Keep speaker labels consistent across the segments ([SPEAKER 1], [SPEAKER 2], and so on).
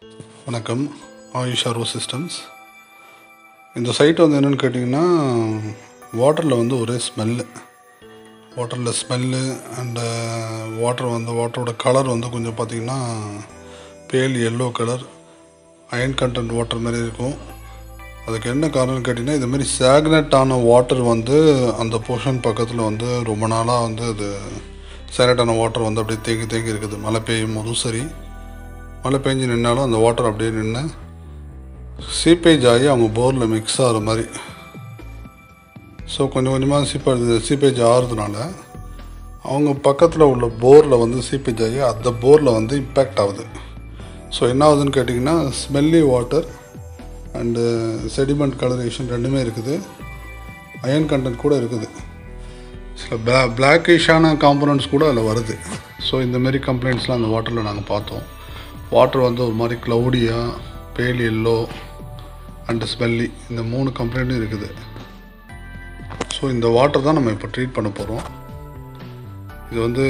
[SPEAKER 1] வணக்கம். AYUSH RO systems. இந்த side வந்து என்னென்னு கேட்டிங்கன்னா, வாட்டரில் வந்து ஒரே ஸ்மெல்லு. வாட்டரில் ஸ்மெல்லு அண்டு வாட்டரோட கலர் வந்து கொஞ்சம் பார்த்திங்கன்னா pale yellow colour, iron content water மாதிரி இருக்கும். அதுக்கு என்ன காரணம்னு கேட்டிங்கன்னா, இதுமாரி ஸ்டாக்னட் ஆன வாட்டர் வந்து அந்த போர்ஷன் பக்கத்தில் வந்து ரொம்ப நாளாக வந்து அது ஸ்டாக்னட் ஆன வாட்டர் வந்து அப்படியே தேங்கி இருக்குது. மழை பெய்யும் போதும் சரி, மழை பெஞ்சு நின்னாலும் அந்த வாட்டர் அப்படியே நின்று சீப்பேஜ் ஆகி அவங்க போரில் மிக்ஸ் ஆகிற மாதிரி. ஸோ கொஞ்சம் கொஞ்சமாக சீப்பேஜ் ஆகிறதுனால அவங்க பக்கத்தில் உள்ள போரில் வந்து சீப்பேஜ் ஆகி அந்த போரில் வந்து இம்பேக்ட் ஆகுது. ஸோ என்ன ஆகுதுன்னு கேட்டிங்கன்னா, smelly water and sediment colouration ரெண்டுமே இருக்குது. அயன் கண்டென்ட் கூட இருக்குது. சில பிளாக்கிஷான காம்பனண்ட்ஸ் கூட அதில் வருது. ஸோ இந்தமாரி கம்ப்ளைண்ட்ஸ்லாம் அந்த வாட்டரில் நாங்கள் பார்த்தோம். வாட்டர் வந்து ஒரு மாதிரி க்ளவுடியாக, பேல் எல்லோ அண்டு ஸ்மெல்லி, இந்த 3 கம்ப்ளைண்ட்டும் இருக்குது. ஸோ இந்த வாட்டர் தான் நம்ம இப்போ ட்ரீட் பண்ண போகிறோம். இது வந்து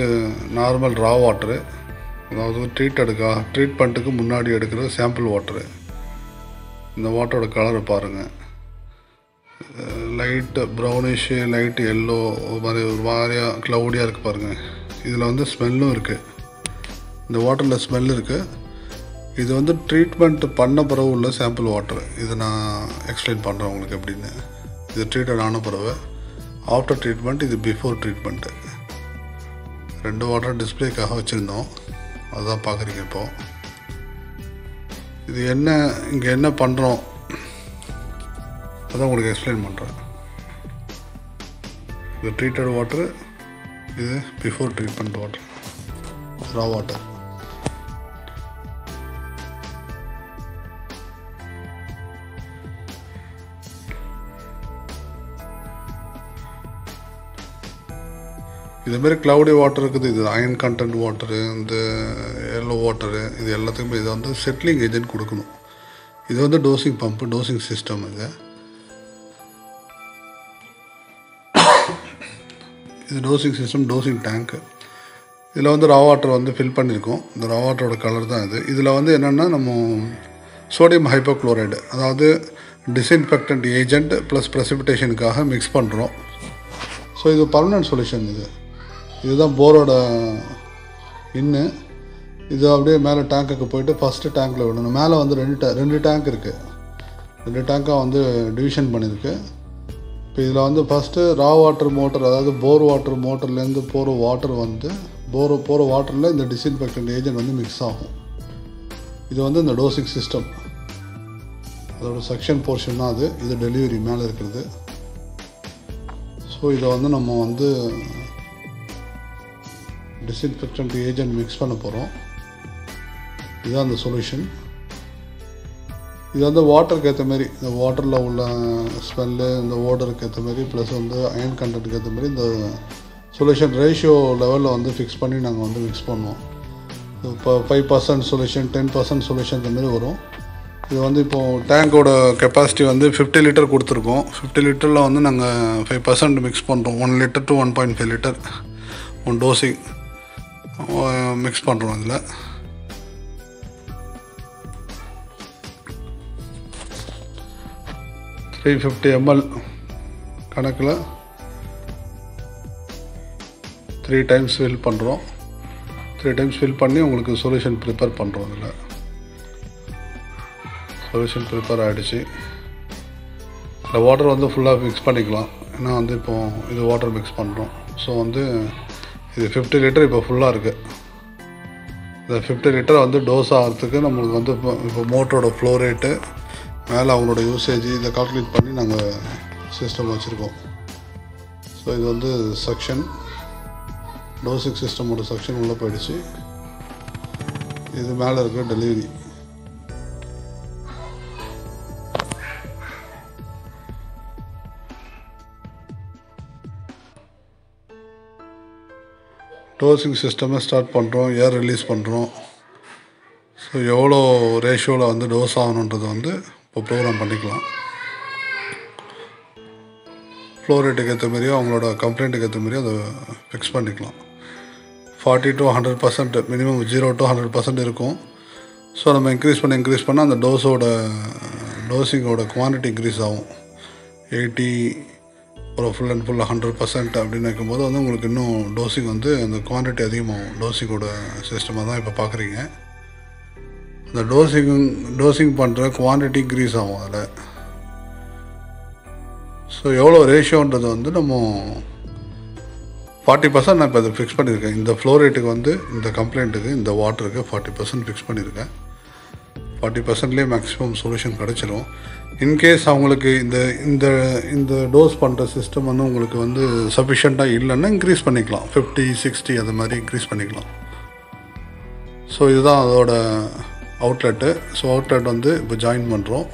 [SPEAKER 1] நார்மல் ரா வாட்டரு, அதாவது ட்ரீட்மெண்ட்டுக்கு முன்னாடி எடுக்கிற சாம்பிள் வாட்டரு. இந்த வாட்டரோட கலரை பாருங்கள். லைட்டு ப்ரௌனிஷு, லைட்டு எல்லோ, ஒரு மாதிரியாக க்ளவுடியாக இருக்குது பாருங்கள். இதில் வந்து ஸ்மெல்லும் இருக்குது. இந்த வாட்டரில் ஸ்மெல் இருக்குது. இது வந்து ட்ரீட்மெண்ட் பண்ண பிறகு உள்ள சாம்பிள் வாட்டர். இதை நான் எக்ஸ்பிளைன் பண்ணுறேன் உங்களுக்கு எப்படின்னு. இது ட்ரீட்டட் ஆன பிறகு, ஆஃப்டர் ட்ரீட்மெண்ட், இது பிஃபோர் ட்ரீட்மெண்ட்டு. 2 வாட்டர் டிஸ்பிளேக்காக வச்சுருந்தோம், அதுதான் பார்க்குறீங்க இப்போது. இது இங்கே என்ன பண்ணுறோம் அதான் உங்களுக்கு எக்ஸ்பிளைன் பண்ணுறேன். இது ட்ரீட்டட் வாட்டர், இது பிஃபோர் ட்ரீட்மெண்ட் வாட்டர், ரா வாட்டர். இதுமாரி க்ளவுடி வாட்டர் இருக்குது. இது அயன் கண்டென்ட் வாட்டரு, இந்த எல்லோ வாட்டரு, இது எல்லாத்துக்குமே இதை வந்து செட்டிலிங் ஏஜென்ட் கொடுக்கணும். இது வந்து டோசிங் பம்ப்பு, டோசிங் சிஸ்டம். இது டோசிங் சிஸ்டம், டோசிங் டேங்க்கு. இதில் வந்து ரா வாட்டர் வந்து ஃபில் பண்ணியிருக்கோம். இந்த ரா வாட்டரோட கலர் தான் இது. இதில் வந்து என்னென்னா, நம்ம சோடியம் ஹைப்போக்ளோரைடு, அதாவது டிஸ்இன்ஃபெக்டன்ட் ஏஜென்ட் ப்ளஸ் ப்ரெசிபிடேஷனுக்காக மிக்ஸ் பண்ணுறோம். ஸோ இது பர்மனன்ட் சொல்யூஷன். இதுதான் போரோட இது அப்படியே மேலே டேங்க்குக்கு போயிட்டு ஃபஸ்ட்டு டேங்க்கில் விடணும். மேலே வந்து ரெண்டு டேங்க் இருக்குது. 2 டேங்காக வந்து டிவிஷன் பண்ணியிருக்கு. இப்போ இதில் வந்து ஃபஸ்ட்டு ரா வாட்டர் மோட்டர், அதாவது போர் வாட்டர் மோட்டர்லேருந்து போகிற வாட்டர் வந்து போகிற வாட்டரில் இந்த டிஸ்இன்ஃபெக்டன்ட் ஏஜென்ட் வந்து மிக்ஸ் ஆகும். இது வந்து இந்த டோசிங் சிஸ்டம், அதோட செக்ஷன் போர்ஷன் தான் அது. இது டெலிவரி மேலே இருக்கிறது. ஸோ இதை வந்து நம்ம வந்து டிஸ்இன்ஃபெக்டன்ட் ஏஜென்ட் மிக்ஸ் பண்ண போகிறோம். இதுதான் அந்த சொல்யூஷன். இது வந்து வாட்டருக்கு ஏற்ற மாரி, இந்த வாட்டரில் உள்ள ஸ்மெல்லு, இந்த ஓடருக்கு ஏற்ற மாரி, ப்ளஸ் வந்து அயன் கண்டென்ட்டுக்கு ஏற்ற மாதிரி இந்த சொல்யூஷன் ரேஷியோ லெவலில் வந்து ஃபிக்ஸ் பண்ணி நாங்கள் வந்து மிக்ஸ் பண்ணுவோம். இப்போ 5% சொல்யூஷன், 10% சொல்யூஷன் இந்த மாதிரி வரும். இது வந்து இப்போது டேங்கோட கெப்பாசிட்டி வந்து 50 லிட்டர் கொடுத்துருக்கோம். 50 லிட்டரில் வந்து நாங்கள் 5% மிக்ஸ் பண்ணுறோம். 1 litre to 1.5 litre one dosing mix பண்ணுறோம். இதில் $350 ml கணக்கில் 3 டைம்ஸ் ஃபில் பண்ணுறோம். 3 டைம்ஸ் ஃபில் பண்ணி உங்களுக்கு சொல்யூஷன் ப்ரிப்பேர் பண்ணுறோம். இதில் சொல்யூஷன் ப்ரிப்பேர் ஆகிடுச்சு. இந்த வாட்டர் வந்து ஃபுல்லாக மிக்ஸ் பண்ணிக்கலாம். ஏன்னா வந்து இப்போது இது வாட்டர் மிக்ஸ் பண்ணுறோம். ஸோ வந்து இது 50 லிட்டர் இப்போ ஃபுல்லாக இருக்குது. இந்த 50 லிட்டர் வந்து டோஸ் ஆகிறதுக்கு நம்மளுக்கு வந்து இப்போ மோட்டரோட ஃப்ளோ ரேட்டு, மேலே அவங்களோட யூசேஜ், இதை கால்குலேட் பண்ணி நாங்கள் சிஸ்டம் வச்சுருக்கோம். ஸோ இது வந்து செக்ஷன், டோசிங் சிஸ்டமோட செக்ஷன் உள்ளே போயிடுச்சு. இது மேலே இருக்கிற டெலிவரி. டோசிங் சிஸ்டமை ஸ்டார்ட் பண்ணுறோம், ஏர் ரிலீஸ் பண்ணுறோம். ஸோ எவ்வளோ ரேஷியோவில் வந்து டோஸ் ஆகணுன்றது வந்து இப்போ ப்ரோக்ராம் பண்ணிக்கலாம். ஃப்ளோ ரேட்டுக்கு ஏற்ற மாதிரியோ அவங்களோட கம்ப்ளைண்ட்டுக்கு ஏற்ற மாதிரியோ அதை ஃபிக்ஸ் பண்ணிக்கலாம். 40 to 100%, மினிமம் 0 to 100% இருக்கும். ஸோ நம்ம இன்க்ரீஸ் பண்ண அந்த டோஸிங்கோட குவான்டிட்டி இன்க்ரீஸ் ஆகும். 80 ஒரு ஃபுல் அண்ட் ஃபுல்லாக 100% அப்படின்னு வைக்கும்போது வந்து உங்களுக்கு இன்னும் டோஸிங் வந்து அந்த குவான்டிட்டி அதிகமாகும். டோஸிங்கோட சிஸ்டமாக தான் இப்போ பார்க்குறீங்க. அந்த டோஸிங் பண்ணுற குவான்டிட்டி இன்க்ரீஸ் ஆகும் அதில். ஸோ எவ்வளோ ரேஷியோன்றது வந்து நம்ம 40% நான் இப்போ அதை ஃபிக்ஸ் பண்ணியிருக்கேன். இந்த ஃப்ளோ ரேட்டுக்கு வந்து இந்த கம்ப்ளைண்ட்டுக்கு இந்த வாட்டருக்கு 40% ஃபிக்ஸ் பண்ணியிருக்கேன். 40%லேயே மேக்ஸிமம் சொல்யூஷன் கிடச்சிரும். இன்கேஸ் அவங்களுக்கு இந்த இந்த டோஸ் பண்ணுற சிஸ்டம் வந்து உங்களுக்கு வந்து சஃபிஷியண்ட்டாக இல்லைன்னா இன்க்ரீஸ் பண்ணிக்கலாம். 50, 60 அது மாதிரி இன்க்ரீஸ் பண்ணிக்கலாம். ஸோ இதுதான் அதோட அவுட்லெட்டு. ஸோ அவுட்லெட் வந்து இப்போ ஜாயின் பண்ணுறோம்.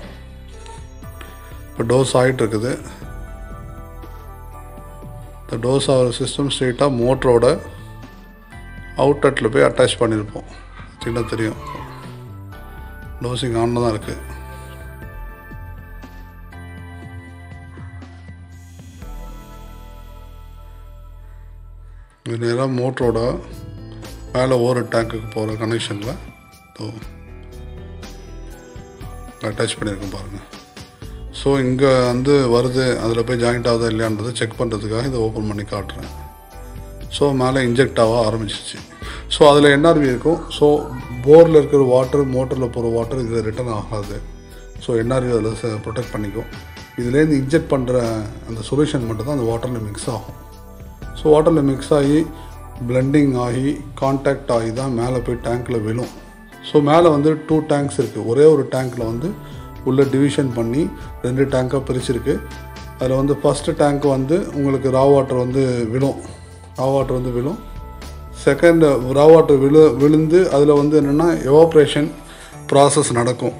[SPEAKER 1] இப்போ டோஸ் ஆகிட்டு இருக்குது. இந்த டோஸ் ஆகிற சிஸ்டம் ஸ்ட்ரெயிட்டாக மோட்டரோட அவுட்லெட்டில் போய் அட்டாச் பண்ணியிருப்போம். சின்ன தெரியும் டோஸிங் ஆனில் தான் இருக்குது. இது நேராக மோட்டரோட மேலே ஓர டேங்க்குக்கு போகிற கனெக்ஷனில் அட்டாச் பண்ணியிருக்கோம் பாருங்கள். ஸோ இங்கே வந்து வருது, அதில் போய் ஜாயிண்ட் ஆகுதா இல்லையான்றதை செக் பண்ணுறதுக்காக இதை ஓப்பன் பண்ணி காட்டுறேன். ஸோ மேலே இன்ஜெக்ட் ஆக ஆரம்பிச்சிருச்சு. ஸோ அதில் என்ஆர்வி இருக்கும். ஸோ போரில் இருக்கிற வாட்டர், மோட்டரில் போகிற வாட்டர் இதில் ரிட்டர்ன் ஆகாது. ஸோ என்ஆர்வி அதில் ப்ரொடெக்ட் பண்ணிக்கும். இதுலேருந்து இன்ஜெக்ட் பண்ணுற அந்த சொல்யூஷன் மட்டும் தான் அந்த வாட்டரில் மிக்ஸ் ஆகும். ஸோ வாட்டரில் மிக்ஸ் ஆகி பிளெண்டிங் ஆகி கான்டாக்ட் ஆகி தான் மேலே போய் டேங்க்கில் விழும். ஸோ மேலே வந்து 2 டேங்க்ஸ் இருக்குது. ஒரே ஒரு டேங்க்கில் வந்து உள்ளே டிவிஷன் பண்ணி 2 டேங்காக பிரிச்சிருக்கு. அதில் வந்து ஃபஸ்ட்டு டேங்க் வந்து உங்களுக்கு ரா வாட்டர் வந்து விழும். செகண்ட் ரா வாட்டர் விழுந்து அதில் வந்து என்னென்னா எவாப்ரேஷன் ப்ராசஸ் நடக்கும்.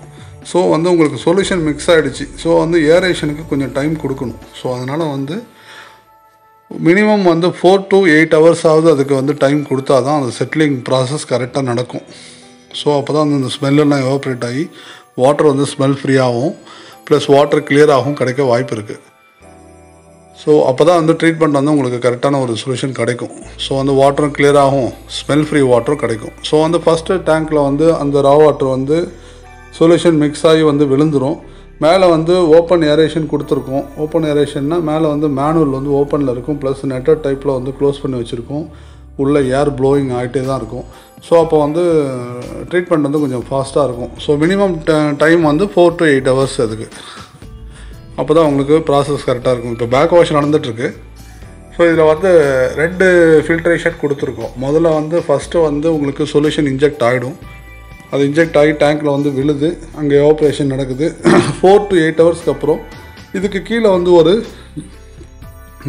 [SPEAKER 1] ஸோ வந்து உங்களுக்கு சொல்யூஷன் மிக்ஸ் ஆகிடுச்சு. ஸோ வந்து ஏரேஷனுக்கு கொஞ்சம் டைம் கொடுக்கணும். ஸோ அதனால் வந்து மினிமம் வந்து 4 to 8 hours ஆகுது அதுக்கு வந்து டைம் கொடுத்தா தான் அந்த செட்டிலிங் ப்ராசஸ் கரெக்டாக நடக்கும். ஸோ அப்போ தான் வந்து இந்த ஸ்மெல்லாம் எவாப்ரேட் ஆகி வாட்டர் வந்து ஸ்மெல் ஃப்ரீயாகவும் ப்ளஸ் வாட்டர் கிளியராகவும் கிடைக்க வாய்ப்பு இருக்குது. ஸோ அப்போ தான் வந்து ட்ரீட்மெண்ட் வந்து உங்களுக்கு கரெக்டான ஒரு சொல்யூஷன் கிடைக்கும். ஸோ வந்து வாட்டரும் கிளியராகும், ஸ்மெல் ஃப்ரீ வாட்டரும் கிடைக்கும். ஸோ வந்து ஃபஸ்ட்டு டேங்க்கில் வந்து அந்த ரா வாட்டர் வந்து சொல்யூஷன் மிக்ஸ் ஆகி வந்து விழுந்துடும். மேலே வந்து ஓப்பன் ஏரேஷன் கொடுத்துருக்கோம். ஓப்பன் ஏரேஷன்னா மேலே வந்து மேனுவல் வந்து ஓப்பனில் இருக்கும், ப்ளஸ் நெட்டட் டைப்பில் வந்து க்ளோஸ் பண்ணி வச்சுருக்கோம். உள்ளே ஏர் ப்ளோயிங் ஆகிட்டே தான் இருக்கும். ஸோ அப்போ வந்து ட்ரீட்மெண்ட் வந்து கொஞ்சம் ஃபாஸ்ட்டாக இருக்கும். ஸோ மினிமம் டைம் வந்து 4 to 8 hours அதுக்கு. அப்போ தான் உங்களுக்கு ப்ராசஸ் கரெக்டாக இருக்கும். இப்போ பேக் வாஷ் நடந்துகிட்ருக்கு. ஸோ இதில் வந்து 2 ஃபில்ட்ரேஷன் கொடுத்துருக்கோம். முதல்ல வந்து ஃபஸ்ட்டு வந்து உங்களுக்கு சொல்யூஷன் இன்ஜெக்ட் ஆகிடும். அது இன்ஜெக்ட் ஆகி டேங்க்கில் வந்து விழுது, அங்கே எவாப்ரேஷன் நடக்குது. 4 to 8 ஹவர்ஸ்க்கு அப்புறம் இதுக்கு கீழே வந்து ஒரு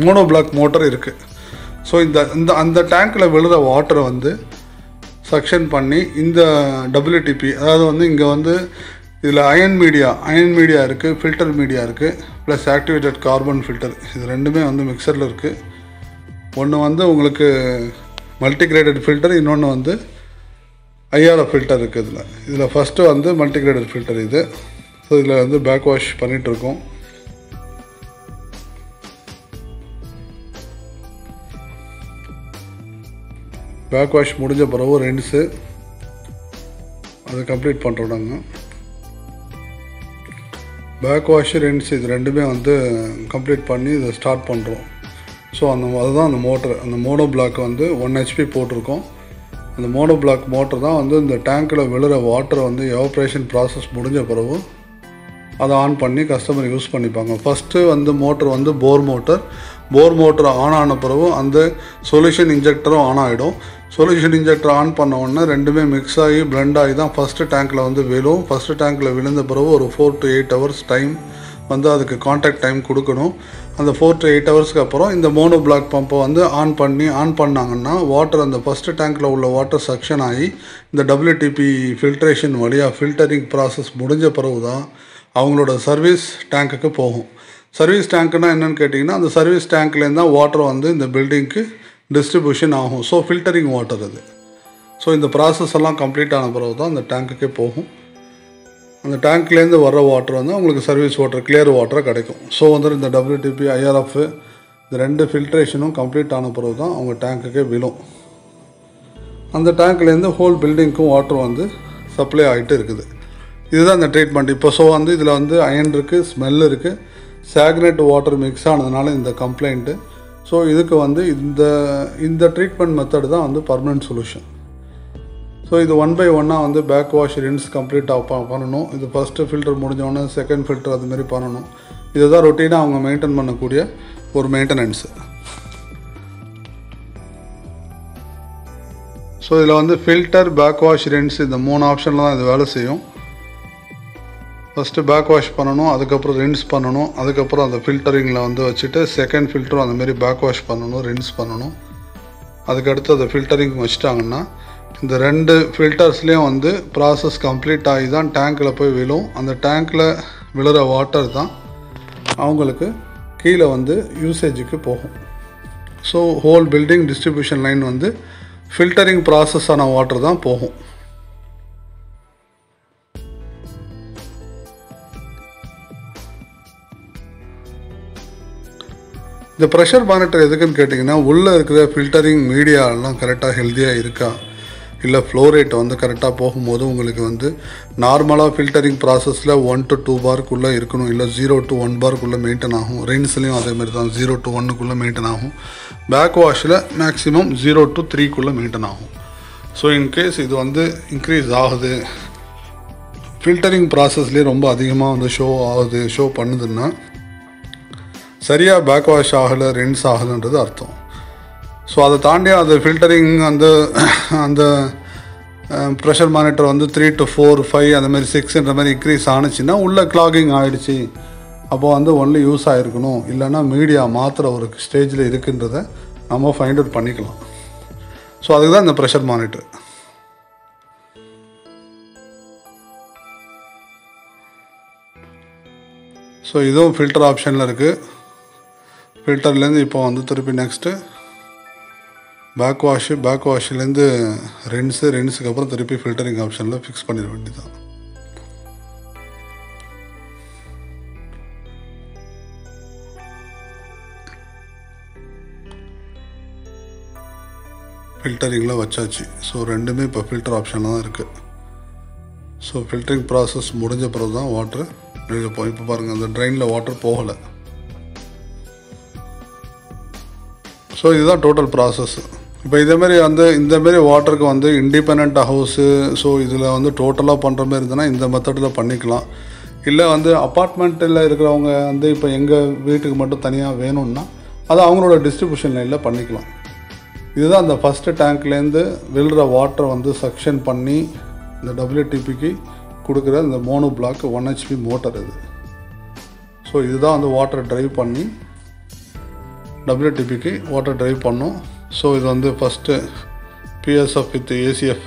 [SPEAKER 1] மோனோ பிளாக் மோட்டர் இருக்குது. ஸோ அந்த டேங்க்கில் விழுற வாட்டரை வந்து சக்ஷன் பண்ணி இந்த WTP, அதாவது வந்து இங்கே வந்து இதில் அயன் மீடியா இருக்குது, ஃபில்டர் மீடியா இருக்குது, ப்ளஸ் ஆக்டிவேட்டட் கார்பன் ஃபில்டர், இது ரெண்டுமே வந்து மிக்சரில் இருக்குது. ஒன்று வந்து உங்களுக்கு மல்டிகிரேடட் ஃபில்டர், இன்னொன்று வந்து IRF ஃபில்டர் இருக்குது. இதில் ஃபஸ்ட்டு வந்து மல்டிகிரேடட் ஃபில்டர் இது. ஸோ இதில் வந்து பேக் வாஷ் பண்ணிகிட்ருக்கோம். பேக் வாஷ் முடிஞ்ச பிறகு ரெண்ட்ஸு அதை கம்ப்ளீட் பண்ணுறோம் நாங்கள். பேக் வாஷ் ரெண்ட்ஸ் இது ரெண்டுமே வந்து கம்ப்ளீட் பண்ணி இதை ஸ்டார்ட் பண்ணுறோம். ஸோ அதுதான் அந்த மோட்டர், அந்த மோனோ பிளாக் வந்து 1 HP போட்டிருக்கோம். அந்த மோனோ பிளாக் மோட்டர் தான் வந்து இந்த டேங்க்கில் விழுற வாட்டரை வந்து எவாப்ரேஷன் ப்ராசஸ் முடிஞ்ச பிறகு அதை ஆன் பண்ணி கஸ்டமர் யூஸ் பண்ணிப்பாங்க. ஃபஸ்ட்டு வந்து மோட்டர் வந்து போர் மோட்டர் ஆன் ஆன பிறகு அந்த சொல்யூஷன் இன்ஜெக்டரும் ஆன் ஆகிடும். சொல்யூஷன் இன்ஜெக்டர் ஆன் பண்ண உடனே ரெண்டுமே மிக்ஸ் ஆகி பிளெண்ட் ஆகி தான் ஃபஸ்ட்டு டேங்க்கில் வந்து விழும். ஃபஸ்ட்டு டேங்க்கில் விழுந்த பிறகு ஒரு 4 to 8 hours டைம் வந்து அதுக்கு கான்டாக்ட் டைம் கொடுக்கணும். அந்த 4 to 8 ஹவர்ஸ்க்கு அப்புறம் இந்த மோனோ பிளாக் பம்பை வந்து ஆன் பண்ணாங்கன்னா வாட்டர் அந்த ஃபஸ்ட்டு டேங்க்கில் உள்ள வாட்டர் சக்ஷன் ஆகி இந்த WTP ஃபில்ட்ரேஷன் வழியாக ஃபில்டரிங் ப்ராசஸ் முடிஞ்ச பிறகு தான் அவங்களோட சர்வீஸ் டேங்க்குக்கு போகும். சர்வீஸ் டேங்க்குனால் என்னென்னு கேட்டிங்கன்னா, அந்த சர்வீஸ் டேங்க்லேருந்து தான் வாட்டர் வந்து இந்த பில்டிங்க்கு டிஸ்ட்ரிபியூஷன் ஆகும். ஸோ ஃபில்டரிங் வாட்டர் அது. ஸோ இந்த ப்ராசஸ் எல்லாம் கம்ப்ளீட் ஆன பிறகு தான் அந்த டேங்க்குக்கே போகும். அந்த டேங்க்லேருந்து வர்ற வாட்டர் வந்து உங்களுக்கு சர்வீஸ் வாட்டர், கிளியர் வாட்டராக கிடைக்கும். ஸோ வந்து இந்த WTP, IRF இந்த 2 ஃபில்ட்ரேஷனும் கம்ப்ளீட் ஆன பிறகு தான் அவங்க டேங்க்குக்கே விழும். அந்த டேங்க்லேருந்து ஹோல் பில்டிங்க்கும் வாட்டர் வந்து சப்ளை ஆகிட்டு இருக்குது. இதுதான் இந்த ட்ரீட்மெண்ட். இப்போ ஸோ வந்து இதில் வந்து அயன் இருக்குது, ஸ்மெல் இருக்குது, சாக்னேட் வாட்டர் மிக்ஸ் ஆனதுனால இந்த கம்ப்ளைண்ட்டு. ஸோ இதுக்கு வந்து இந்த ட்ரீட்மெண்ட் மெத்தட் தான் வந்து பர்மனெண்ட் சொல்யூஷன். ஸோ இது 1 by 1 வந்து பேக் வாஷ் ரின்ஸ் கம்ப்ளீட்டாக பண்ணணும். இது ஃபஸ்ட்டு ஃபில்டர் முடிஞ்சோடனே செகண்ட் ஃபில்டர் அதுமாரி பண்ணணும். இதுதான் ரொட்டீனாக அவங்க மெயின்டைன் பண்ணக்கூடிய ஒரு மெயின்டெனன்ஸு. ஸோ இதில் வந்து ஃபில்டர், பேக் வாஷ், ரின்ஸ் இந்த 3 ஆப்ஷனில் தான் இது வேலை செய்யும். ஃபஸ்ட்டு பேக் வாஷ் பண்ணணும், அதுக்கப்புறம் ரின்ஸ் பண்ணணும், அதுக்கப்புறம் அந்த ஃபில்டரிங்கில் வந்து வச்சுட்டு செகண்ட் ஃபில்டரும் அந்தமாரி பேக் வாஷ் பண்ணணும், ரின்ஸ் பண்ணணும். அதுக்கடுத்து அதை ஃபில்டரிங் வச்சுட்டாங்கன்னா இந்த 2 ஃபில்டர்ஸ்லேயும் வந்து ப்ராசஸ் கம்ப்ளீட் ஆகி தான் டேங்க்கில் போய் விழும். அந்த டேங்க்கில் விழுற வாட்டர் தான் அவங்களுக்கு கீழே வந்து யூசேஜுக்கு போகும். So whole building distribution line வந்து ஃபில்டரிங் ப்ராசஸ் ஆன வாட்டர் தான் போகும். இந்த ப்ரெஷர் மானிட்டர் எதுக்குன்னு கேட்டிங்கன்னா, உள்ளே இருக்கிற ஃபில்டரிங் மீடியாலாம் கரெக்டாக ஹெல்த்தியாக இருக்கா, இல்லை ஃப்ளோ ரேட் வந்து கரெக்டாக போகும்போது உங்களுக்கு வந்து நார்மலாக ஃபில்டரிங் ப்ராசஸில் 1 to 2 பார்க்குள்ளே இருக்கணும், இல்லை 0 to 1 பார்க்குள்ளே மெயின்டைன் ஆகும். ரெயின்ஸ்லேயும் அதேமாதிரி தான் 0 to 1க்குள்ளே மெயின்டைன் ஆகும். பேக் வாஷில் மேக்ஸிமம் 0 to 3க்குள்ளே மெயின்டைன் ஆகும். ஸோ இன்கேஸ் இது வந்து இன்க்ரீஸ் ஆகுது, ஃபில்டரிங் ப்ராசஸ்லேயே ரொம்ப அதிகமாக வந்து ஷோ பண்ணுதுன்னா சரியாக பேக் வாஷ் ஆகலை, ரின்ஸ் ஆகலைன்றது அர்த்தம். ஸோ அதை தாண்டி அது ஃபில்டரிங் அந்த ப்ரெஷர் மானிட்டர் வந்து 3 to 4, 5 அந்த மாதிரி 6ன்ற மாதிரி இன்க்ரீஸ் ஆனிச்சுன்னா உள்ளே கிளாகிங் ஆகிடுச்சு, அப்போது வந்து ஒன்லி யூஸ் ஆகிருக்கணும், இல்லைன்னா மீடியா மாத்திர ஒரு ஸ்டேஜில் இருக்குன்றதை நம்ம ஃபைண்ட் அவுட் பண்ணிக்கலாம். ஸோ அதுக்கு தான் இந்த ப்ரெஷர் மானிட்டர். ஸோ இதுவும் ஃபில்டர் ஆப்ஷனில் இருக்குது. ஃபில்டர்லேருந்து இப்போ வந்து திருப்பி நெக்ஸ்ட்டு பேக் வாஷ்லேருந்து ரின்ஸுக்கு அப்புறம் திருப்பி ஃபில்டரிங் ஆப்ஷனில் ஃபிக்ஸ் பண்ணிட வேண்டியதான். ஃபில்டரிங்கில் வச்சாச்சு. ஸோ ரெண்டுமே இப்போ ஃபில்டர் ஆப்ஷனில் தான் இருக்குது. ஸோ ஃபில்டரிங் ப்ராசஸ் முடிஞ்ச பிறகு தான் வாட்ரு வெளியில் போகும். இப்போ பாருங்கள், அந்த ட்ரெயினில் வாட்டர் போகலை. ஸோ இதுதான் டோட்டல் ப்ராசஸ். இப்போ இதேமாரி வந்து இந்தமாரி வாட்டருக்கு வந்து இண்டிபெண்ட் ஹவுஸு, ஸோ இதில் வந்து டோட்டலாக பண்ணுற மாதிரி இருந்ததுன்னா இந்த மெத்தடில் பண்ணிக்கலாம். இல்லை வந்து அப்பார்ட்மெண்ட்டில் இருக்கிறவங்க வந்து இப்போ எங்கள் வீட்டுக்கு மட்டும் தனியாக வேணும்னா அதை அவங்களோட டிஸ்ட்ரிபியூஷன் லைனில் பண்ணிக்கலாம். இதுதான் அந்த ஃபஸ்ட்டு டேங்க்லேருந்து விழுற வாட்டரை வந்து சக்ஷன் பண்ணி இந்த WTPக்கு கொடுக்குற இந்த மோனோ பிளாக் 1 HP மோட்டர் இது. ஸோ இதுதான் வந்து வாட்டரை ட்ரைவ் பண்ணி WTPக்கு வாட்டர் ட்ரைவ் பண்ணும். ஸோ இது வந்து ஃபஸ்ட்டு PSF வித் ACF,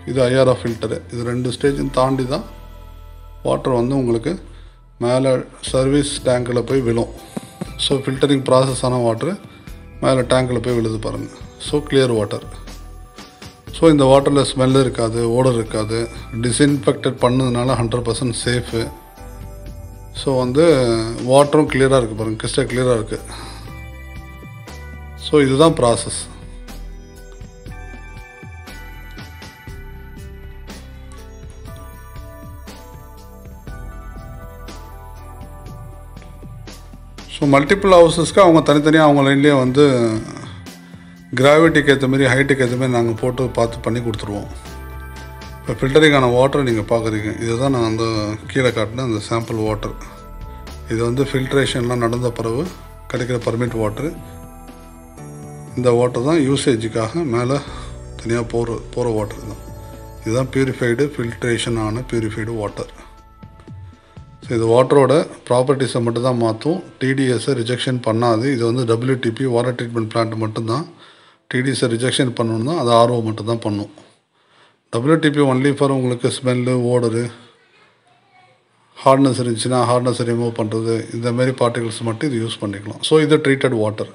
[SPEAKER 1] இது IRF ஃபில்டரு. இது 2 ஸ்டேஜும் தாண்டி தான் வாட்டர் வந்து உங்களுக்கு மேலே சர்வீஸ் டேங்கில் போய் விழும். ஸோ ஃபில்டரிங் ப்ராசஸ் ஆன வாட்ரு மேலே டேங்கில் போய் விழுது பாருங்கள். So clear water. ஸோ இந்த வாட்டரில் ஸ்மெல் இருக்காது, ஓடர் இருக்காது, டிஸ்இன்ஃபெக்டட் பண்ணதுனால 100% சேஃபு. ஸோ வந்து வாட்டரும் கிளியராக இருக்குது பாருங்கள், கிறிஸ்டல் கிளியராக இருக்குது. ஸோ இதுதான் ப்ராசஸ். ஸோ மல்டிபிள் ஹவுசஸ்க்கு அவங்க தனித்தனியாக அவங்க லைன்லேயே வந்து கிராவிட்டிக்கு ஏற்ற மாதிரி, ஹைட்டுக்கு ஏற்ற மாதிரி நாங்கள் போட்டு பார்த்து பண்ணி கொடுத்துருவோம். இப்போ ஃபில்டரிங்கான வாட்டரை நீங்கள் பார்க்குறீங்க. இதை தான் நான் வந்து கீழே காட்டினேன், அந்த சாம்பிள் வாட்டர். இது வந்து ஃபில்ட்ரேஷன்லாம் நடந்த பிறகு கிடைக்கிற பர்மிட் வாட்டரு. இந்த வாட்டர் தான் யூசேஜுக்காக மேலே தனியாக போகிற வாட்டர் தான். இதுதான் பியூரிஃபைடு ஃபில்ட்ரேஷன் ஆன பியூரிஃபைடு வாட்டர். ஸோ இது வாட்டரோட ப்ராப்பர்ட்டிஸை மட்டும் தான் மாற்றும், டிடிஎஸை ரிஜெக்ஷன் பண்ணாது. இது வந்து WTP வாட்டர் ட்ரீட்மெண்ட் பிளான்ட் மட்டும்தான். டிடிஎஸை ரிஜெக்ஷன் பண்ணணுன்னா அது RO மட்டும் தான் பண்ணும். WTP ஒன்லி ஃபார் உங்களுக்கு ஸ்மெல்லு, ஓடரு, ஹார்ட்னஸ் இருந்துச்சுன்னா ஹார்ட்னஸை ரிமூவ் பண்ணுறது, இந்தமாரி பார்ட்டிகல்ஸ் மட்டும் இது யூஸ் பண்ணிக்கலாம். ஸோ இது treated water,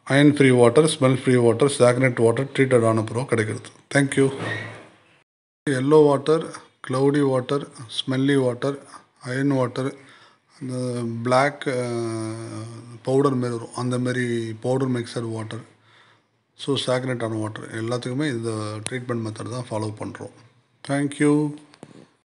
[SPEAKER 1] iron free water, smell free water, stagnant water treated ஆன பிறகு கிடைக்கிறது. Thank you. Yellow water, cloudy water, smelly water, iron water, அந்த பிளாக் பவுடர் மாரி வரும், அந்தமாரி powder mixture water, so stagnant ஆன வாட்டர் எல்லாத்துக்குமே இந்த ட்ரீட்மெண்ட் மெத்தட் தான் ஃபாலோ பண்ணுறோம். தேங்க்யூ.